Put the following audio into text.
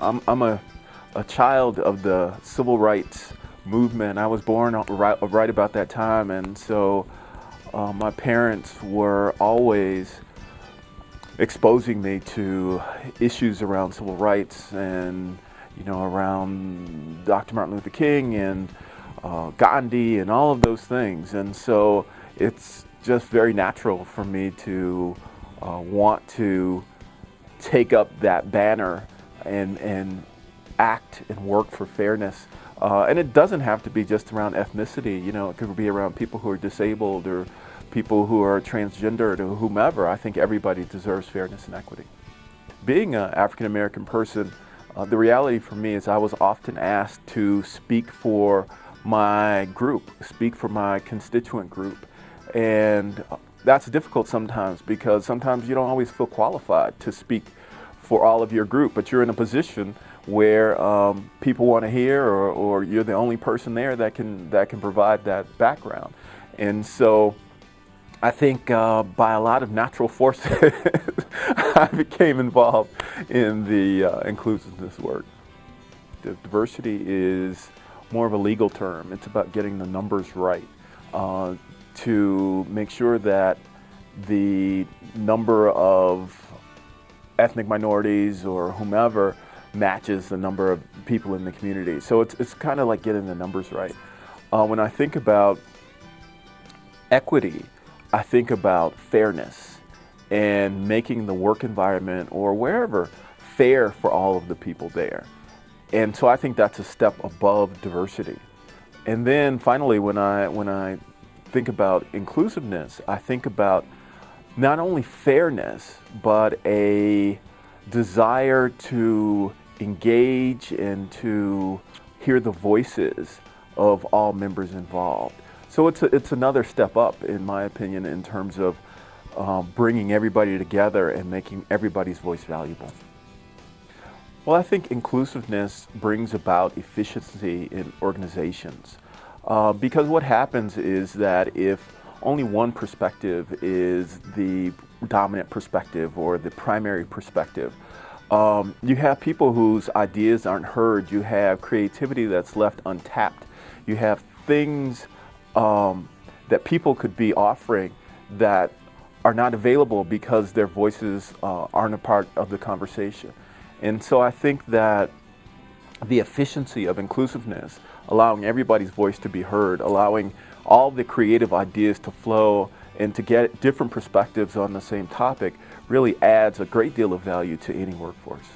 I'm a child of the civil rights movement. I was born right about that time, and so my parents were always exposing me to issues around civil rights and, you know, around Dr. Martin Luther King and Gandhi and all of those things. And so it's just very natural for me to want to take up that banner and act and work for fairness. And it doesn't have to be just around ethnicity. You know, it could be around people who are disabled or people who are transgendered or whomever. I think everybody deserves fairness and equity. Being an African American person, the reality for me is I was often asked to speak for my group, speak for my constituent group. And that's difficult sometimes because sometimes you don't always feel qualified to speak for all of your group, but you're in a position where people want to hear, or you're the only person there that can provide that background. And so I think by a lot of natural forces, I became involved in the inclusiveness work. The diversity is more of a legal term. It's about getting the numbers right to make sure that the number of ethnic minorities or whomever matches the number of people in the community. So it's kind of like getting the numbers right. When I think about equity, I think about fairness and making the work environment or wherever fair for all of the people there. And so I think that's a step above diversity. And then finally, when I think about inclusiveness, I think about not only fairness, but a desire to engage and to hear the voices of all members involved. So it's another step up, in my opinion, in terms of bringing everybody together and making everybody's voice valuable. Well, I think inclusiveness brings about efficiency in organizations because what happens is that if only one perspective is the dominant perspective or the primary perspective, you have people whose ideas aren't heard. You have creativity that's left untapped. You have things that people could be offering that are not available because their voices aren't a part of the conversation. And so I think that the efficiency of inclusiveness, allowing everybody's voice to be heard, allowing all the creative ideas to flow and to get different perspectives on the same topic, really adds a great deal of value to any workforce.